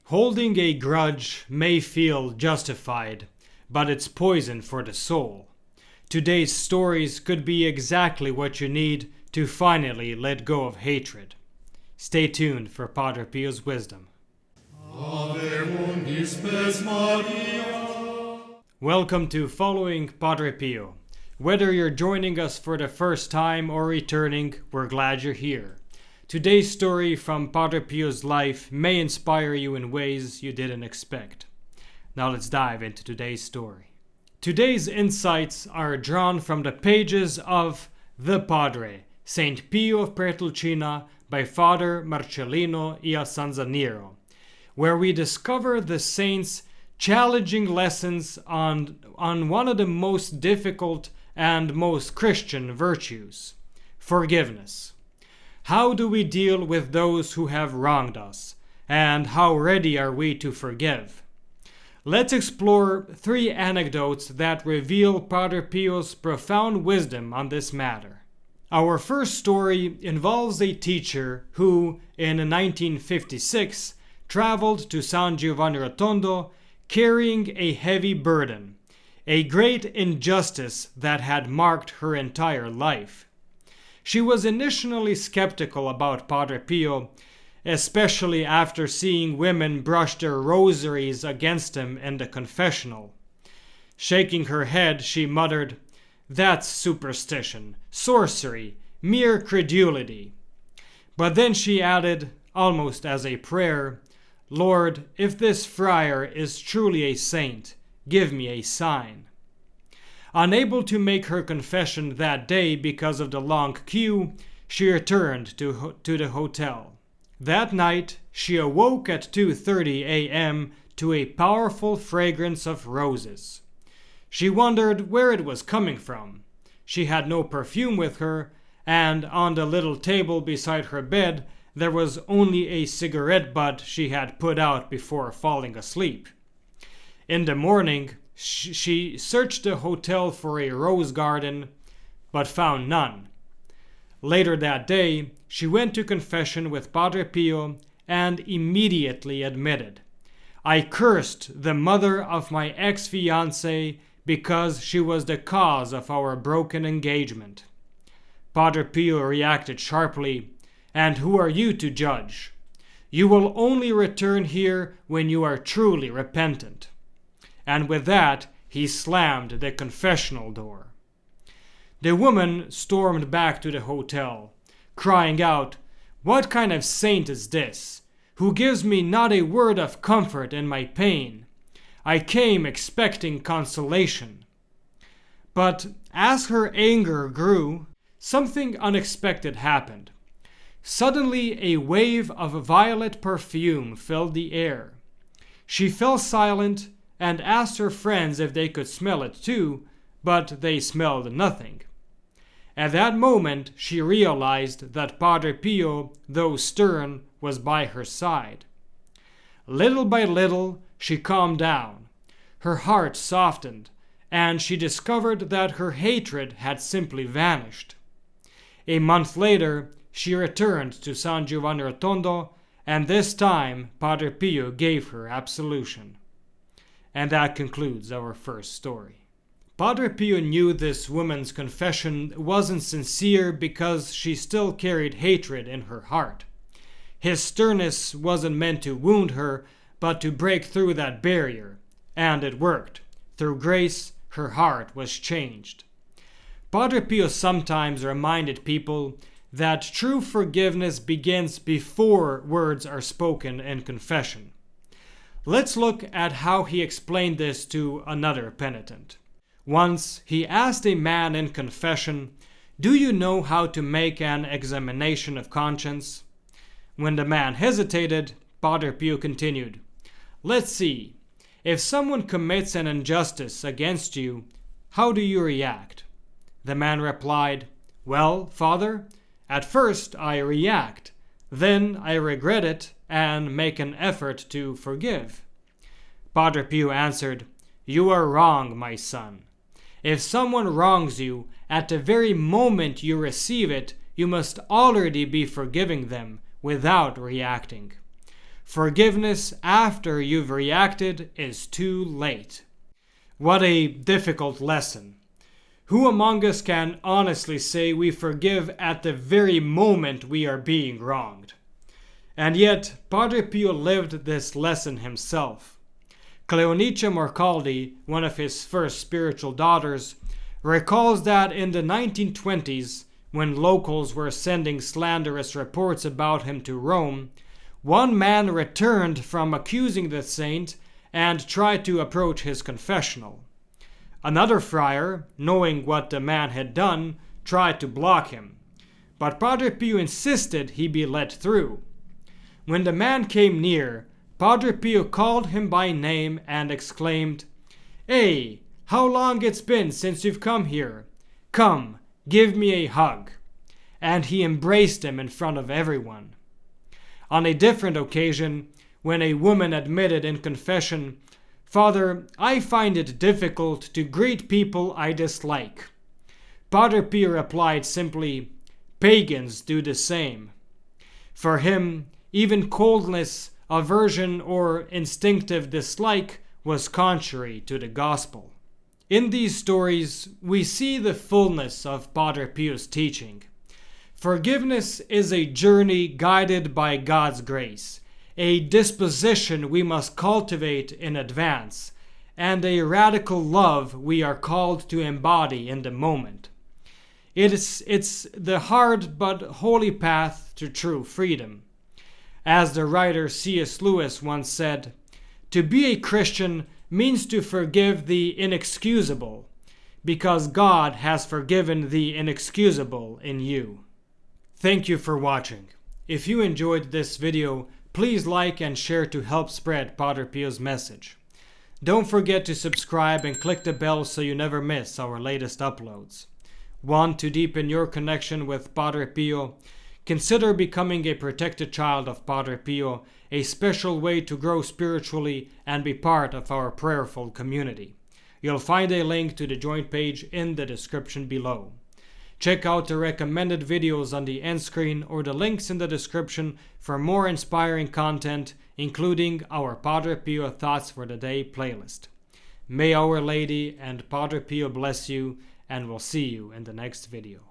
Holding a grudge may feel justified, but it's poison for the soul. Today's stories could be exactly what you need to finally let go of hatred. Stay tuned for Padre Pio's wisdom. Welcome to Following Padre Pio. Whether you're joining us for the first time or returning, we're glad you're here. Today's story from Padre Pio's life may inspire you in ways you didn't expect. Now let's dive into today's story. Today's insights are drawn from the pages of The Padre, Saint Pio of Pertulcina by Father Marcellino Iasanzaniero, where we discover the saint's challenging lessons on one of the most difficult and most Christian virtues, forgiveness. How do we deal with those who have wronged us, and how ready are we to forgive? Let's explore 3 anecdotes that reveal Padre Pio's profound wisdom on this matter. Our first story involves a teacher who, in 1956, traveled to San Giovanni Rotondo carrying a heavy burden, a great injustice that had marked her entire life. She was initially skeptical about Padre Pio, especially after seeing women brush their rosaries against him in the confessional. Shaking her head, she muttered, "That's superstition, sorcery, mere credulity." But then she added, almost as a prayer, "Lord, if this friar is truly a saint, give me a sign." Unable to make her confession that day because of the long queue, she returned to the hotel. That night, she awoke at 2:30 a.m. to a powerful fragrance of roses. She wondered where it was coming from. She had no perfume with her, and on the little table beside her bed, there was only a cigarette butt she had put out before falling asleep. In the morning, she searched the hotel for a rose garden, but found none. Later that day, she went to confession with Padre Pio and immediately admitted, "I cursed the mother of my ex-fiancé because she was the cause of our broken engagement." Padre Pio reacted sharply, "And who are you to judge? You will only return here when you are truly repentant." And with that, he slammed the confessional door. The woman stormed back to the hotel, crying out, "What kind of saint is this, who gives me not a word of comfort in my pain? I came expecting consolation." But as her anger grew, something unexpected happened. Suddenly, a wave of violet perfume filled the air. She fell silent and asked her friends if they could smell it too, but they smelled nothing. At that moment, she realized that Padre Pio, though stern, was by her side. Little by little, she calmed down. Her heart softened, and she discovered that her hatred had simply vanished. A month later, she returned to San Giovanni Rotondo, and this time Padre Pio gave her absolution. And that concludes our first story. Padre Pio knew this woman's confession wasn't sincere because she still carried hatred in her heart. His sternness wasn't meant to wound her, but to break through that barrier, and it worked. Through grace, her heart was changed. Padre Pio sometimes reminded people that true forgiveness begins before words are spoken in confession. Let's look at how he explained this to another penitent. Once he asked a man in confession, "Do you know how to make an examination of conscience?" When the man hesitated, Padre Pio continued, "Let's see. If someone commits an injustice against you, how do you react?" The man replied, "Well, Father, at first I react, then I regret it and make an effort to forgive." Padre Pio answered, "You are wrong, my son. If someone wrongs you, at the very moment you receive it, you must already be forgiving them without reacting. Forgiveness after you've reacted is too late. What a difficult lesson. Who among us can honestly say we forgive at the very moment we are being wronged? And yet, Padre Pio lived this lesson himself. Cleonicia Morcaldi, one of his first spiritual daughters, recalls that in the 1920s, when locals were sending slanderous reports about him to Rome, one man returned from accusing the saint and tried to approach his confessional. Another friar, knowing what the man had done, tried to block him, but Padre Pio insisted he be let through. When the man came near, Padre Pio called him by name and exclaimed, "Hey, how long it's been since you've come here? Come, give me a hug." And he embraced him in front of everyone. On a different occasion, when a woman admitted in confession, "Father, I find it difficult to greet people I dislike," Padre Pio replied simply, "Pagans do the same." For him, even coldness, aversion, or instinctive dislike was contrary to the gospel. In these stories, we see the fullness of Padre Pio's teaching. Forgiveness is a journey guided by God's grace, a disposition we must cultivate in advance, and a radical love we are called to embody in the moment. It's the hard but holy path to true freedom. As the writer C.S. Lewis once said, "To be a Christian means to forgive the inexcusable, because God has forgiven the inexcusable in you." Thank you for watching. If you enjoyed this video, please like and share to help spread Padre Pio's message. Don't forget to subscribe and click the bell so you never miss our latest uploads. Want to deepen your connection with Padre Pio? Consider becoming a protected child of Padre Pio, a special way to grow spiritually and be part of our prayerful community. You'll find a link to the joint page in the description below. Check out the recommended videos on the end screen or the links in the description for more inspiring content, including our Padre Pio Thoughts for the Day playlist. May Our Lady and Padre Pio bless you, and we'll see you in the next video.